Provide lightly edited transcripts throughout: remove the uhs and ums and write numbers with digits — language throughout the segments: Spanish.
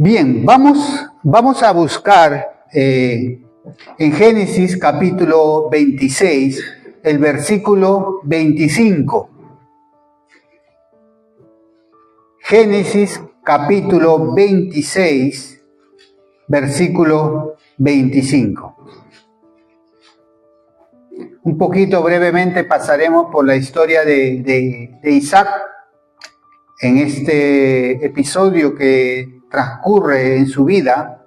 Bien, vamos a buscar en Génesis capítulo 26, el versículo 25. Génesis capítulo 26, versículo 25. Un poquito brevemente pasaremos por la historia de Isaac en este episodio que transcurre en su vida.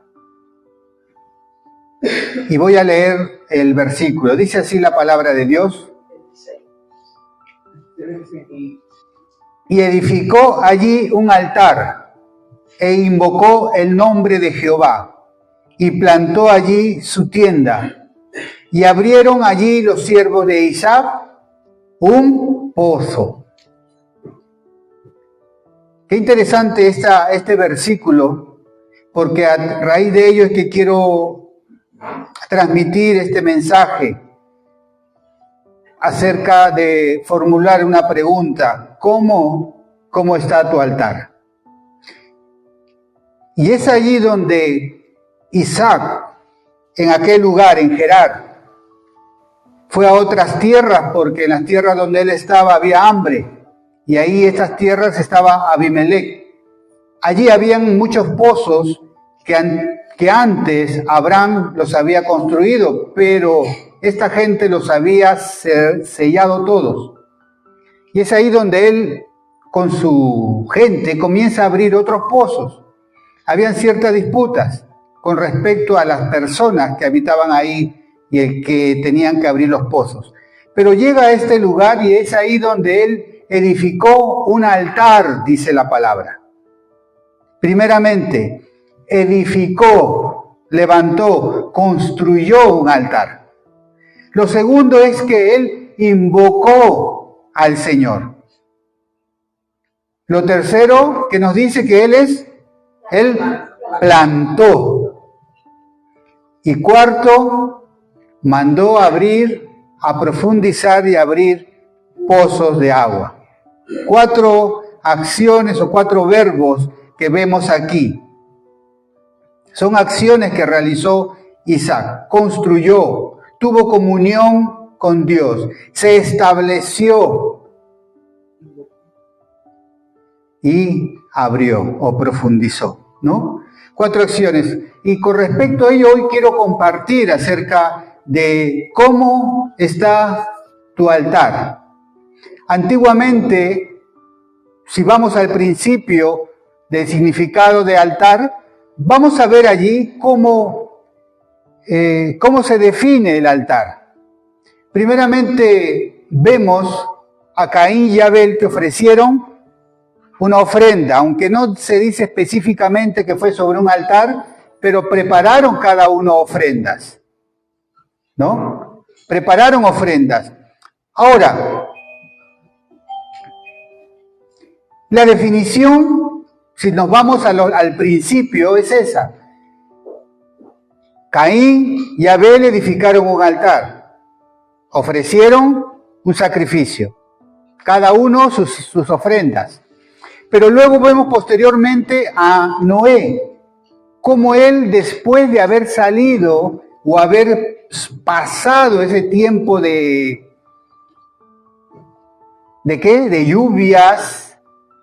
Y voy a leer el versículo. Dice así la palabra de Dios. Y edificó allí un altar e invocó el nombre de Jehová y plantó allí su tienda. Y abrieron allí los siervos de Isaac un pozo. Qué interesante este versículo, porque a raíz de ello es que quiero transmitir este mensaje acerca de formular una pregunta: ¿cómo está tu altar? Y es allí donde Isaac, en aquel lugar, en Gerar, fue a otras tierras, porque en las tierras donde él estaba había hambre, y ahí estas tierras estaba Abimelech. Allí habían muchos pozos que antes Abraham los había construido, pero esta gente los había sellado todos. Y es ahí donde él, con su gente, comienza a abrir otros pozos. Habían ciertas disputas con respecto a las personas que habitaban ahí y el que tenían que abrir los pozos. Pero llega a este lugar y es ahí donde él edificó un altar, dice la palabra. Primeramente, edificó, levantó, construyó un altar. Lo segundo es que él invocó al Señor. Lo tercero que nos dice que él plantó. Y cuarto, mandó a profundizar y abrir pozos de agua. 4 acciones o 4 verbos que vemos aquí. Son acciones que realizó Isaac. Construyó, tuvo comunión con Dios, se estableció y abrió o profundizó, ¿no? 4 acciones. Y con respecto a ello, hoy quiero compartir acerca de cómo está tu altar. Antiguamente, si vamos al principio del significado de altar, vamos a ver allí cómo se define el altar. Primeramente, vemos a Caín y Abel que ofrecieron una ofrenda, aunque no se dice específicamente que fue sobre un altar, pero prepararon cada uno ofrendas, ¿no? Prepararon ofrendas. Ahora, la definición, si nos vamos al principio, es esa. Caín y Abel edificaron un altar, ofrecieron un sacrificio, cada uno sus ofrendas. Pero luego vemos posteriormente a Noé, cómo él, después de haber salido o haber pasado ese tiempo ¿de qué?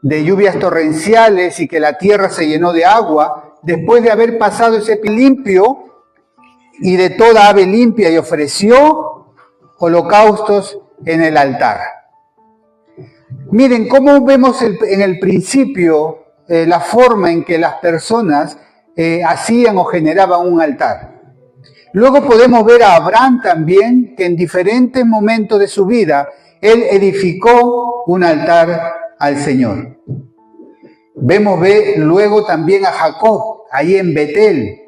De lluvias torrenciales y que la tierra se llenó de agua, después de haber pasado ese limpio y de toda ave limpia, y ofreció holocaustos en el altar. Miren cómo vemos en el principio la forma en que las personas hacían o generaban un altar. Luego podemos ver a Abraham también, que en diferentes momentos de su vida, él edificó un altar al Señor. Vemos luego también a Jacob, ahí en Betel,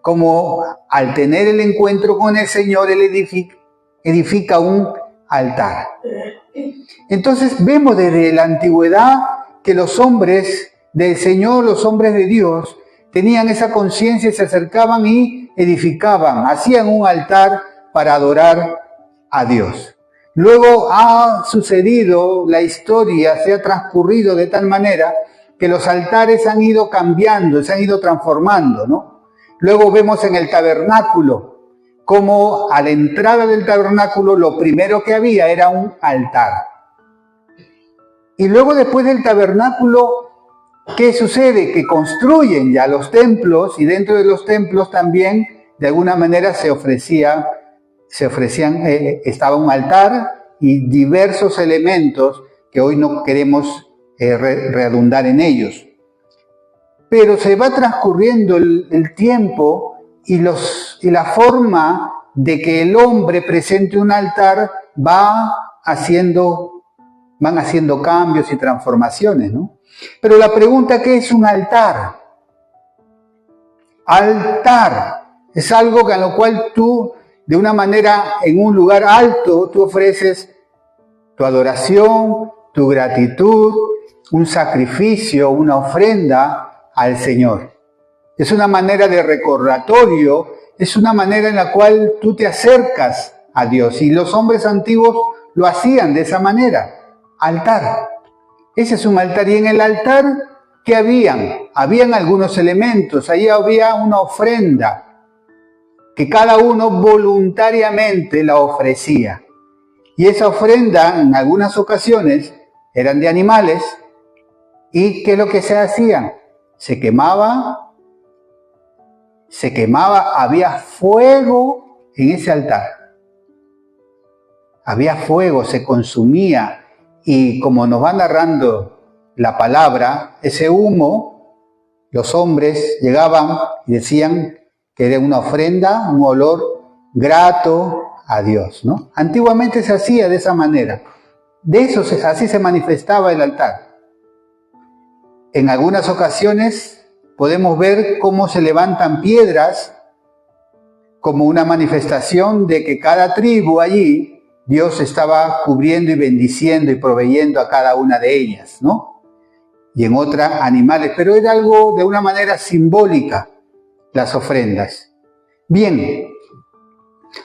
como al tener el encuentro con el Señor, él edifica un altar. Entonces vemos desde la antigüedad que los hombres del Señor, los hombres de Dios, tenían esa conciencia y se acercaban y edificaban, hacían un altar para adorar a Dios. Luego ha sucedido la historia, se ha transcurrido de tal manera que los altares han ido cambiando, se han ido transformando, ¿no? Luego vemos en el tabernáculo como a la entrada del tabernáculo lo primero que había era un altar. Y luego después del tabernáculo, ¿qué sucede? Que construyen ya los templos y dentro de los templos también de alguna manera estaba un altar y diversos elementos que hoy no queremos redundar en ellos. Pero se va transcurriendo el tiempo y la forma de que el hombre presente un altar van haciendo cambios y transformaciones, ¿no? Pero la pregunta, ¿qué es un altar? Altar es algo a lo cual tú, de una manera, en un lugar alto, tú ofreces tu adoración, tu gratitud, un sacrificio, una ofrenda al Señor. Es una manera de recordatorio, es una manera en la cual tú te acercas a Dios. Y los hombres antiguos lo hacían de esa manera. Altar. Ese es un altar. Y en el altar, ¿qué habían? Habían algunos elementos. Ahí había una ofrenda que cada uno voluntariamente la ofrecía. Y esa ofrenda, en algunas ocasiones, eran de animales. ¿Y qué es lo que se hacían? Se quemaba, había fuego en ese altar. Había fuego, se consumía. Y como nos va narrando la palabra, ese humo, los hombres llegaban y decían que era una ofrenda, un olor grato a Dios, ¿no? Antiguamente se hacía de esa manera. Así se manifestaba el altar. En algunas ocasiones podemos ver cómo se levantan piedras como una manifestación de que cada tribu allí Dios estaba cubriendo y bendiciendo y proveyendo a cada una de ellas, ¿no? Y en otras animales, pero era algo de una manera simbólica, las ofrendas. Bien,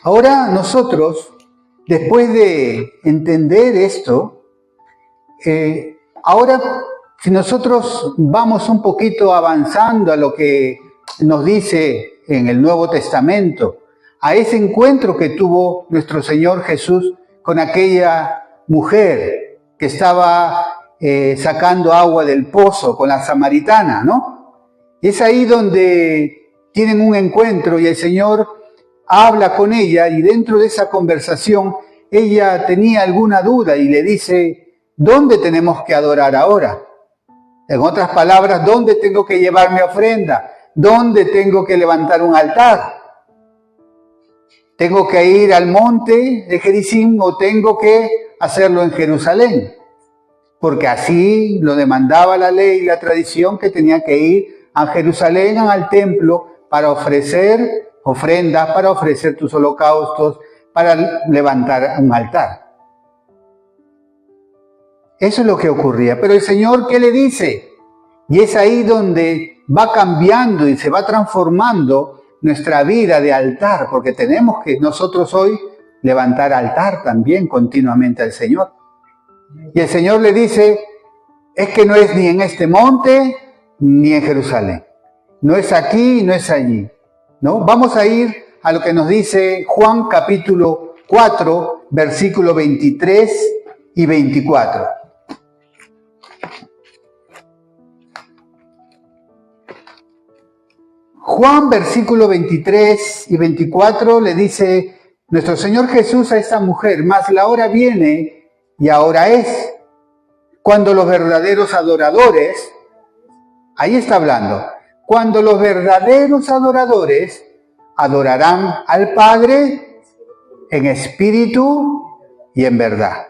ahora nosotros, después de entender esto, ahora si nosotros vamos un poquito avanzando a lo que nos dice en el Nuevo Testamento, a ese encuentro que tuvo nuestro Señor Jesús con aquella mujer que estaba sacando agua del pozo, con la samaritana, ¿no? Es ahí donde tienen un encuentro y el Señor habla con ella y dentro de esa conversación ella tenía alguna duda y le dice, ¿dónde tenemos que adorar ahora? En otras palabras, ¿dónde tengo que llevar mi ofrenda? ¿Dónde tengo que levantar un altar? ¿Tengo que ir al monte de Gerizim o tengo que hacerlo en Jerusalén? Porque así lo demandaba la ley y la tradición, que tenía que ir a Jerusalén, al templo, para ofrecer ofrendas, para ofrecer tus holocaustos, para levantar un altar. Eso es lo que ocurría. Pero el Señor, ¿qué le dice? Y es ahí donde va cambiando y se va transformando nuestra vida de altar, porque tenemos que nosotros hoy levantar altar también continuamente al Señor. Y el Señor le dice, es que no es ni en este monte ni en Jerusalén. No es aquí, no es allí, ¿no? Vamos a ir a lo que nos dice Juan capítulo 4, versículo 23 y 24. Juan, versículo 23 y 24, le dice nuestro Señor Jesús a esta mujer, mas la hora viene y ahora es, cuando los verdaderos adoradores, ahí está hablando, cuando los verdaderos adoradores adorarán al Padre en espíritu y en verdad.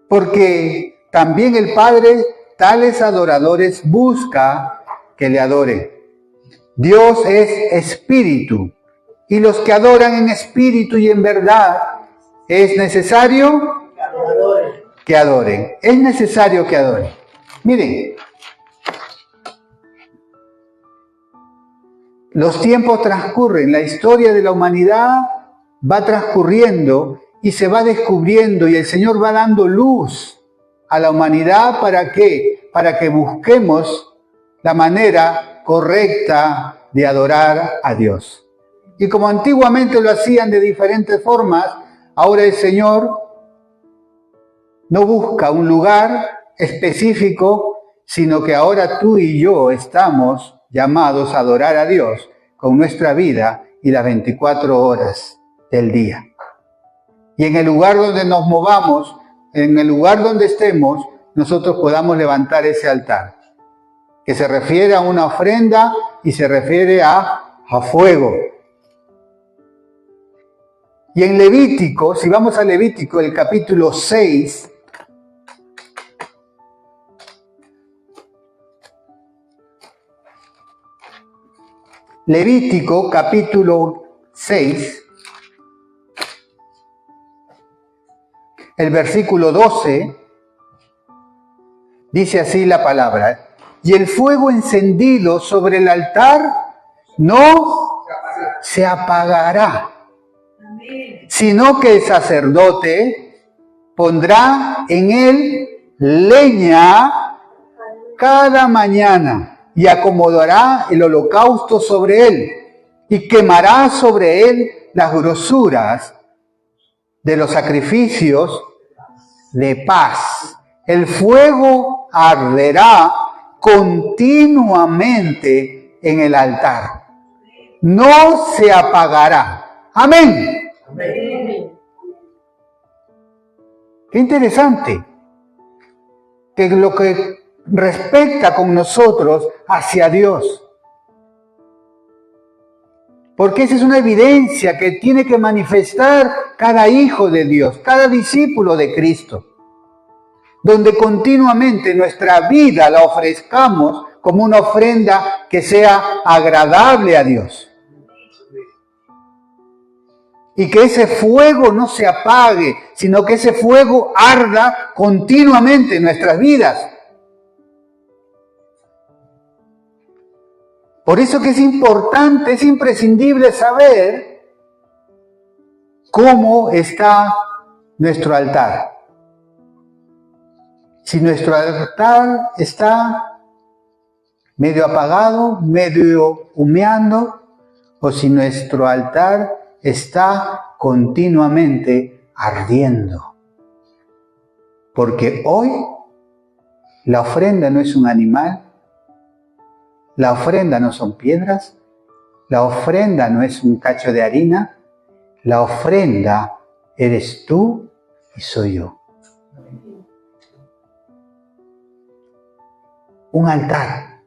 Porque también el Padre tales adoradores busca que le adoren. Dios es espíritu, y los que adoran en espíritu y en verdad, es necesario que adoren. Es necesario que adoren. Miren, los tiempos transcurren, la historia de la humanidad va transcurriendo y se va descubriendo, y el Señor va dando luz a la humanidad. ¿Para qué? para que busquemos la manera correcta de adorar a Dios. Y como antiguamente lo hacían de diferentes formas, ahora el Señor no busca un lugar específico, sino que ahora tú y yo estamos llamados a adorar a Dios con nuestra vida y las 24 horas del día. Y en el lugar donde nos movamos, en el lugar donde estemos, nosotros podamos levantar ese altar, que se refiere a una ofrenda y se refiere a fuego. Y en Levítico, si vamos a Levítico, el capítulo 6, Levítico capítulo 6, el versículo 12, dice así la palabra: y el fuego encendido sobre el altar no se apagará, sino que el sacerdote pondrá en él leña cada mañana y acomodará el holocausto sobre él y quemará sobre él las grosuras de los sacrificios de paz. El fuego arderá continuamente en el altar, no se apagará. Amén. Amén. Qué interesante que lo que respecta con nosotros hacia Dios, porque esa es una evidencia que tiene que manifestar cada hijo de Dios, cada discípulo de Cristo, donde continuamente nuestra vida la ofrezcamos como una ofrenda que sea agradable a Dios. Y que ese fuego no se apague, sino que ese fuego arda continuamente en nuestras vidas. Por eso que es importante, es imprescindible saber cómo está nuestro altar. Si nuestro altar está medio apagado, medio humeando, o si nuestro altar está continuamente ardiendo. Porque hoy la ofrenda no es un animal, la ofrenda no son piedras, la ofrenda no es un cacho de harina, la ofrenda eres tú y soy yo. Un altar.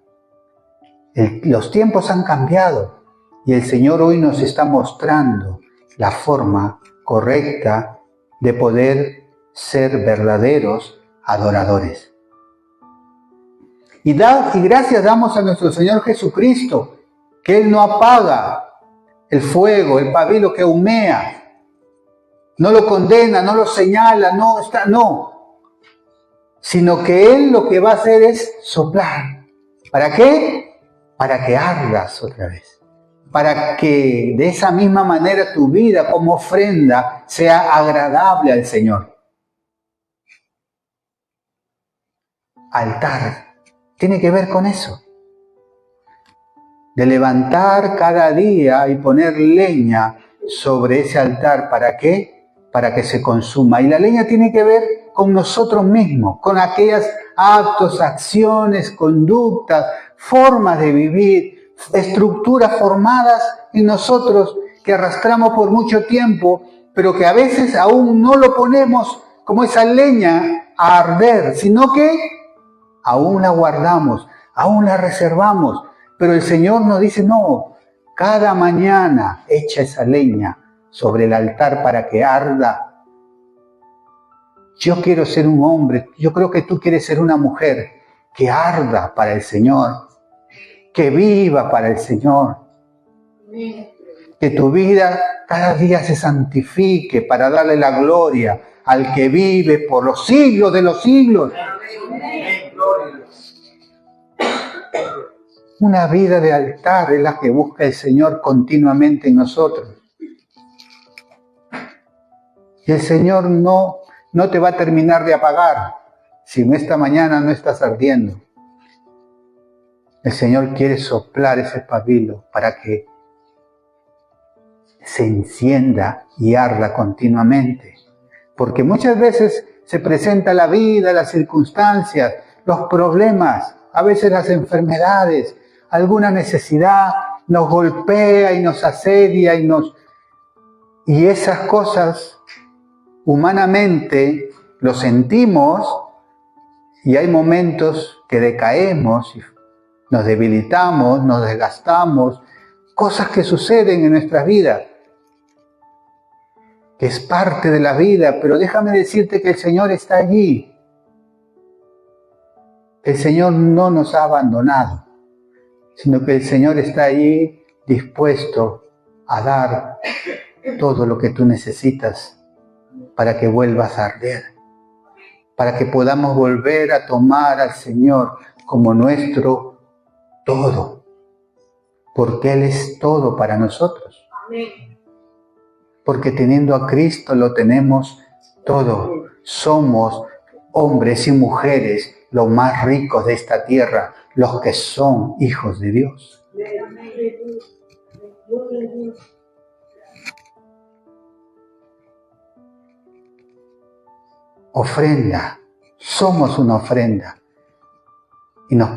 Los tiempos han cambiado y el Señor hoy nos está mostrando la forma correcta de poder ser verdaderos adoradores. Y gracias damos a nuestro Señor Jesucristo, que Él no apaga el fuego, el pabilo que humea, no lo condena, no lo señala, no, sino que Él lo que va a hacer es soplar. ¿Para qué? Para que ardas otra vez, para que de esa misma manera tu vida como ofrenda sea agradable al Señor. Altar. Tiene que ver con eso, de levantar cada día y poner leña sobre ese altar. ¿Para qué? Para que se consuma. Y la leña tiene que ver con nosotros mismos, con aquellos actos, acciones, conductas, formas de vivir, estructuras formadas en nosotros que arrastramos por mucho tiempo, pero que a veces aún no lo ponemos como esa leña a arder, sino que aún la guardamos, aún la reservamos, pero el Señor nos dice, no, cada mañana echa esa leña sobre el altar para que arda. Yo quiero ser un hombre, yo creo que tú quieres ser una mujer que arda para el Señor, que viva para el Señor, que tu vida cada día se santifique para darle la gloria al que vive por los siglos de los siglos. Una vida de altar es la que busca el Señor continuamente en nosotros. Y el Señor no te va a terminar de apagar, si esta mañana no estás ardiendo, el Señor quiere soplar ese pabilo para que se encienda y arda continuamente. Porque muchas veces se presenta la vida, las circunstancias, los problemas, a veces las enfermedades, alguna necesidad nos golpea y nos asedia y esas cosas humanamente lo sentimos y hay momentos que decaemos, nos debilitamos, nos desgastamos, cosas que suceden en nuestra vida, que es parte de la vida, pero déjame decirte que el Señor está allí. El Señor no nos ha abandonado, sino que el Señor está allí dispuesto a dar todo lo que tú necesitas para que vuelvas a arder, para que podamos volver a tomar al Señor como nuestro todo, porque Él es todo para nosotros. Porque teniendo a Cristo lo tenemos todo. Somos hombres y mujeres los más ricos de esta tierra, los que son hijos de Dios. Ofrenda, somos una ofrenda. Y nos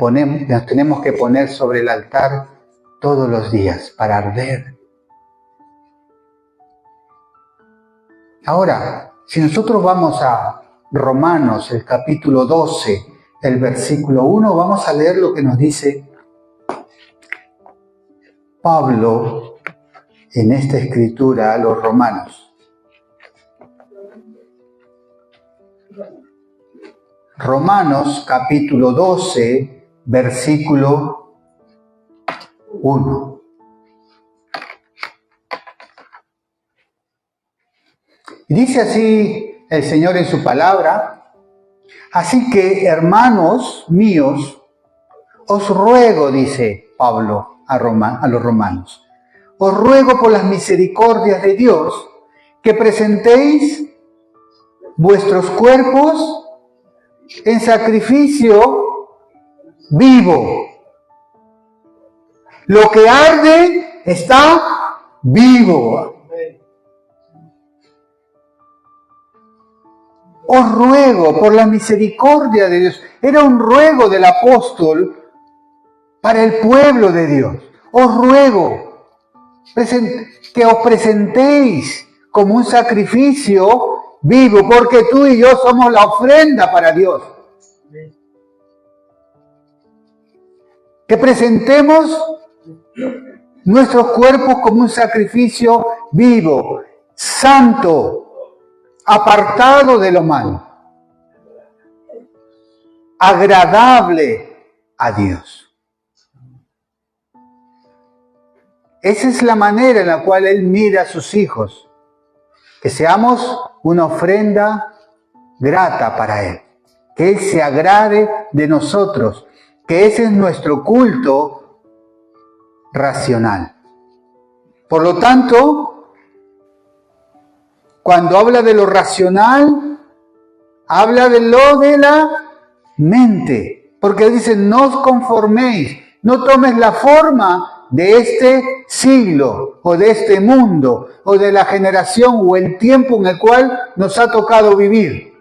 tenemos que poner sobre el altar todos los días para arder. Ahora, si nosotros vamos a Romanos, el capítulo 12, el versículo 1, vamos a leer lo que nos dice Pablo en esta escritura a los romanos. Romanos capítulo 12, versículo 1. Y dice así el Señor en su palabra: así que, hermanos míos, os ruego, dice Pablo a los romanos, os ruego por las misericordias de Dios que presentéis vuestros cuerpos en sacrificio vivo. Lo que arde está vivo. Os ruego por la misericordia de Dios. Era un ruego del apóstol para el pueblo de Dios. Os ruego que os presentéis como un sacrificio vivo, porque tú y yo somos la ofrenda para Dios. Que presentemos nuestros cuerpos como un sacrificio vivo, santo, apartado de lo malo, agradable a Dios. Esa es la manera en la cual Él mira a sus hijos, que seamos una ofrenda grata para Él, que Él se agrade de nosotros, que ese es nuestro culto racional. Por lo tanto, cuando habla de lo racional, habla de lo de la mente, porque dice: no os conforméis, no tomes la forma de este siglo o de este mundo o de la generación o el tiempo en el cual nos ha tocado vivir.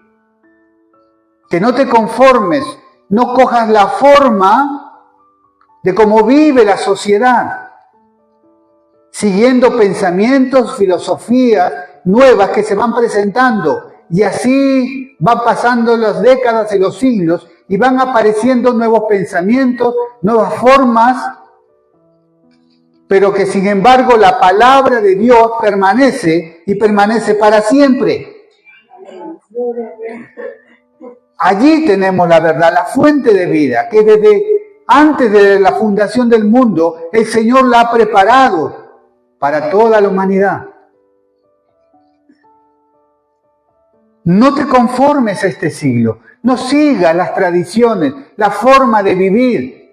Que no te conformes, no cojas la forma de cómo vive la sociedad, siguiendo pensamientos, filosofías nuevas que se van presentando, y así van pasando las décadas y los siglos y van apareciendo nuevos pensamientos, nuevas formas, pero que sin embargo la palabra de Dios permanece y permanece para siempre. Allí tenemos la verdad, la fuente de vida, que desde antes de la fundación del mundo el Señor la ha preparado para toda la humanidad. No te conformes a este siglo, no sigas las tradiciones, la forma de vivir,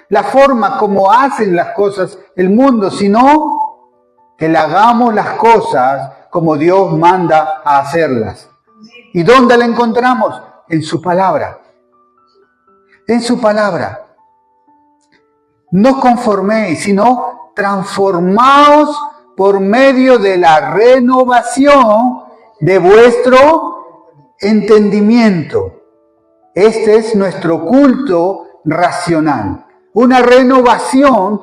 la forma como hacen las cosas el mundo, sino que le hagamos las cosas como Dios manda a hacerlas. ¿Y dónde la encontramos? en su palabra. En su palabra. No os conforméis, sino transformaos por medio de la renovación de vuestro entendimiento. Este es nuestro culto racional. Una renovación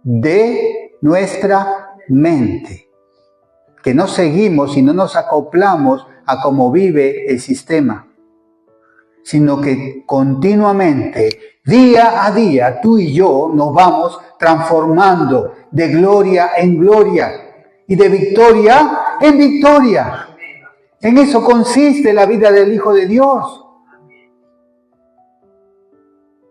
de nuestra mente. Que no seguimos y no nos acoplamos a cómo vive el sistema, sino que continuamente, día a día, tú y yo nos vamos transformando de gloria en gloria y de victoria en victoria. En eso consiste la vida del Hijo de Dios.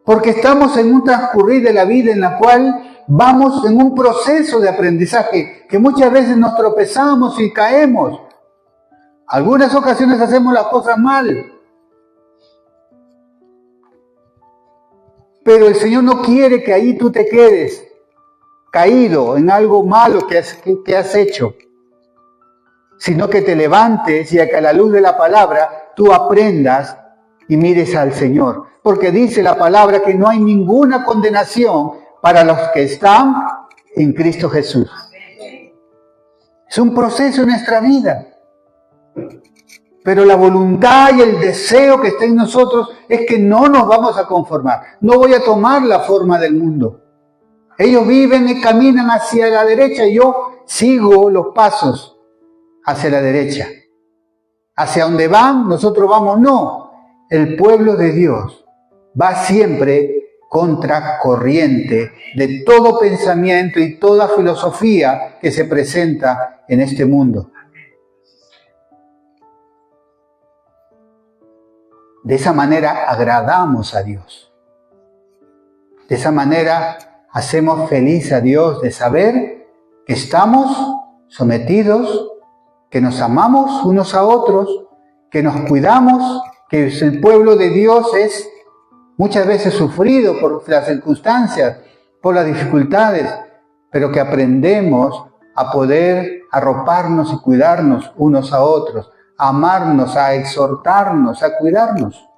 Porque estamos en un transcurrir de la vida en la cual vamos en un proceso de aprendizaje que muchas veces nos tropezamos y caemos. Algunas ocasiones hacemos las cosas mal. Pero el Señor no quiere que ahí tú te quedes caído en algo malo que has hecho, sino que te levantes y a que a la luz de la palabra tú aprendas y mires al Señor. Porque dice la palabra que no hay ninguna condenación para los que están en Cristo Jesús. Es un proceso en nuestra vida. Pero la voluntad y el deseo que está en nosotros es que no nos vamos a conformar. No voy a tomar la forma del mundo. Ellos viven y caminan hacia la derecha y yo sigo los pasos hacia la derecha. Hacia donde van, nosotros vamos. No, el pueblo de Dios va siempre contracorriente de todo pensamiento y toda filosofía que se presenta en este mundo. De esa manera agradamos a Dios. De esa manera hacemos feliz a Dios de saber que estamos sometidos, que nos amamos unos a otros, que nos cuidamos, que el pueblo de Dios es muchas veces sufrido por las circunstancias, por las dificultades, pero que aprendemos a poder arroparnos y cuidarnos unos a otros, a amarnos, a exhortarnos, a cuidarnos.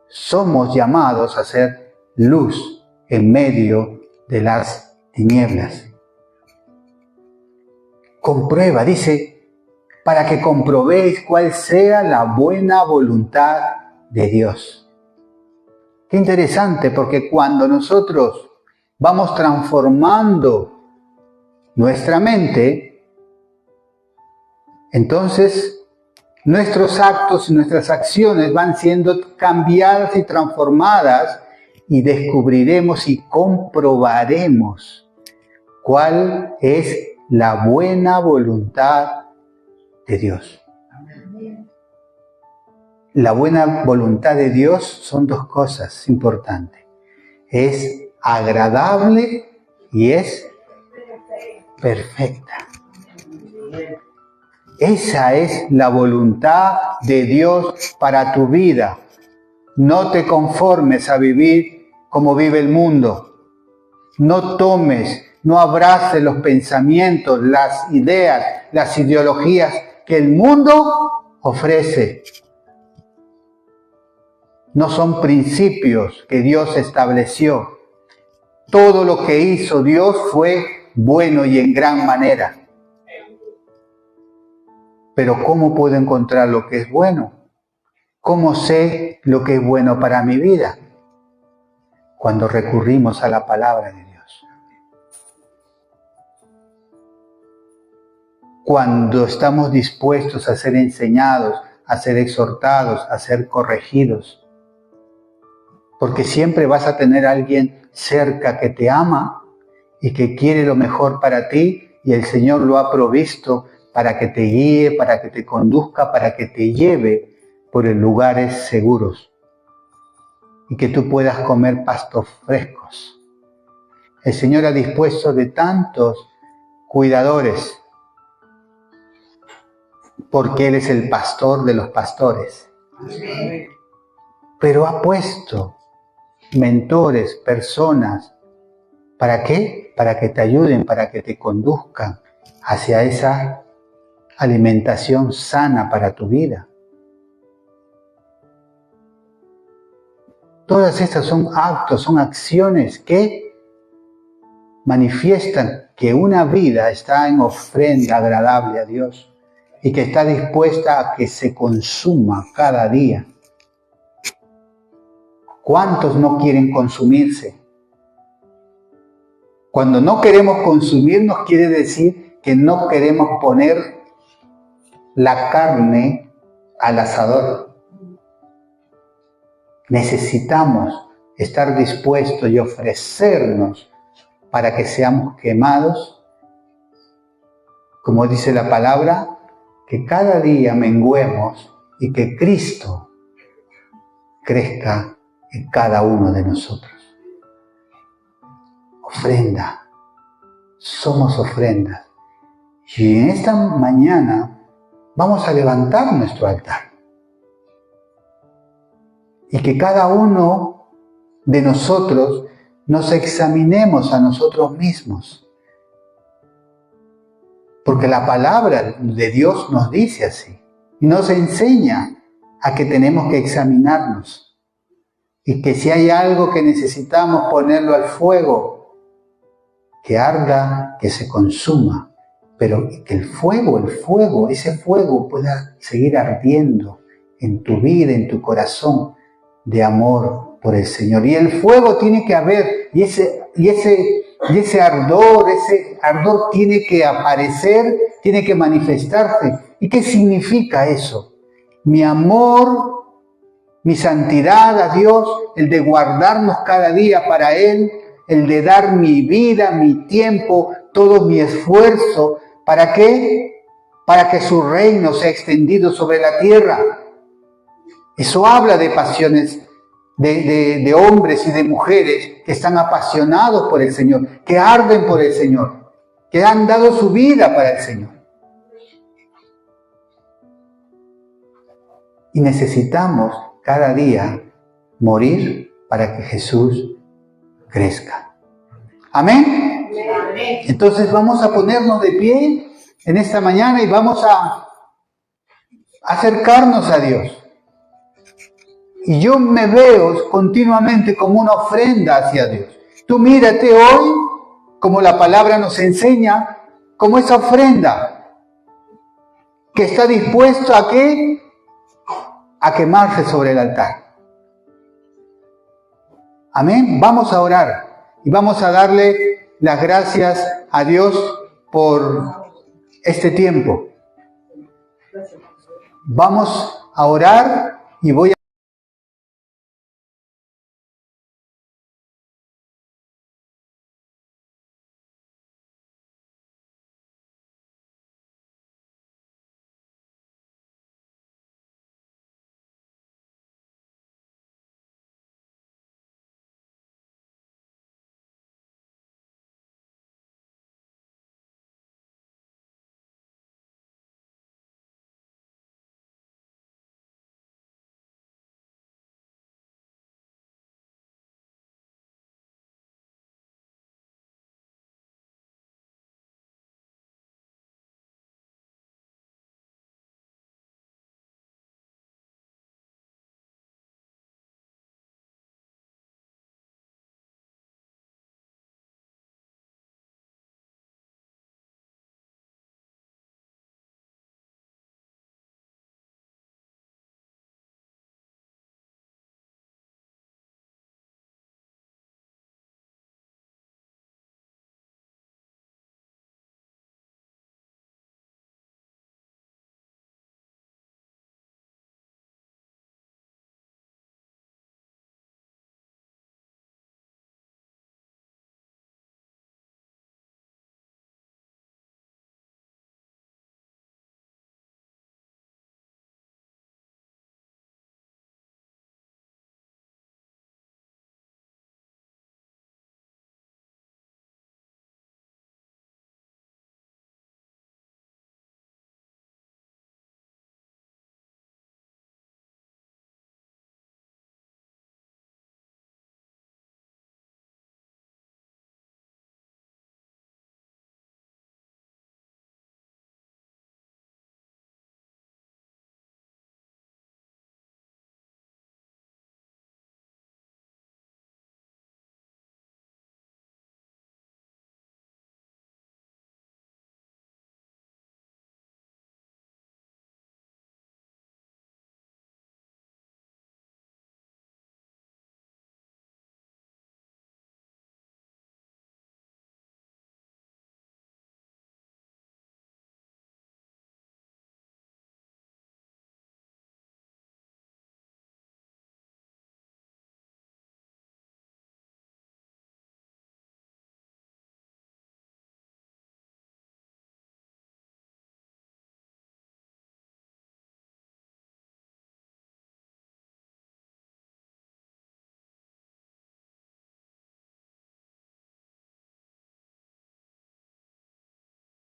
Somos llamados a ser luz en medio de las tinieblas. Comprueba, dice, para que comprobéis cuál sea la buena voluntad de Dios. Qué interesante, porque cuando nosotros vamos transformando nuestra mente, entonces nuestros actos y nuestras acciones van siendo cambiadas y transformadas y descubriremos y comprobaremos cuál es la buena voluntad de Dios. La buena voluntad de Dios son dos cosas importantes. Es agradable y es perfecta. Esa es la voluntad de Dios para tu vida. No te conformes a vivir como vive el mundo. No tomes, no abraces los pensamientos, las ideas, las ideologías que el mundo ofrece. No son principios que Dios estableció. Todo lo que hizo Dios fue bueno y en gran manera. Pero ¿cómo puedo encontrar lo que es bueno? ¿Cómo sé lo que es bueno para mi vida? Cuando recurrimos a la palabra de Dios. Cuando estamos dispuestos a ser enseñados, a ser exhortados, a ser corregidos. Porque siempre vas a tener a alguien cerca que te ama y que quiere lo mejor para ti y el Señor lo ha provisto para que te guíe, para que te conduzca, para que te lleve por lugares seguros y que tú puedas comer pastos frescos. El Señor ha dispuesto de tantos cuidadores porque Él es el pastor de los pastores. Pero ha puesto mentores, personas, ¿para qué? Para que te ayuden, para que te conduzcan hacia esa alimentación sana para tu vida. Todas estas son actos, son acciones que manifiestan que una vida está en ofrenda agradable a Dios y que está dispuesta a que se consuma cada día. ¿Cuántos no quieren consumirse? Cuando no queremos consumirnos quiere decir que no queremos poner la carne al asador. Necesitamos estar dispuestos y ofrecernos para que seamos quemados, como dice la palabra, que cada día menguemos y que Cristo crezca en cada uno de nosotros. Ofrenda, somos ofrendas. Y en esta mañana vamos a levantar nuestro altar. Y que cada uno de nosotros nos examinemos a nosotros mismos. Porque la palabra de Dios nos dice así. Y nos enseña a que tenemos que examinarnos. Y que si hay algo que necesitamos ponerlo al fuego, que arda, que se consuma. Pero que el fuego, ese fuego pueda seguir ardiendo en tu vida, en tu corazón, de amor por el Señor. Y el fuego tiene que haber, y ese ardor tiene que aparecer, tiene que manifestarse. ¿Y qué significa eso? Mi amor, mi santidad a Dios, el de guardarnos cada día para Él, el de dar mi vida, mi tiempo, todo mi esfuerzo. ¿Para qué? Para que su reino sea extendido sobre la tierra. Eso habla de pasiones de hombres y de mujeres que están apasionados por el Señor, que arden por el Señor, que han dado su vida para el Señor. Y necesitamos cada día morir para que Jesús crezca. ¿Amén? Entonces vamos a ponernos de pie en esta mañana y vamos a acercarnos a Dios. Y yo me veo continuamente como una ofrenda hacia Dios. Tú mírate hoy, como la palabra nos enseña, como esa ofrenda que está dispuesto a ¿qué? A quemarse sobre el altar. Amén. Vamos a orar y vamos a darle las gracias a Dios por este tiempo. Vamos a orar y voy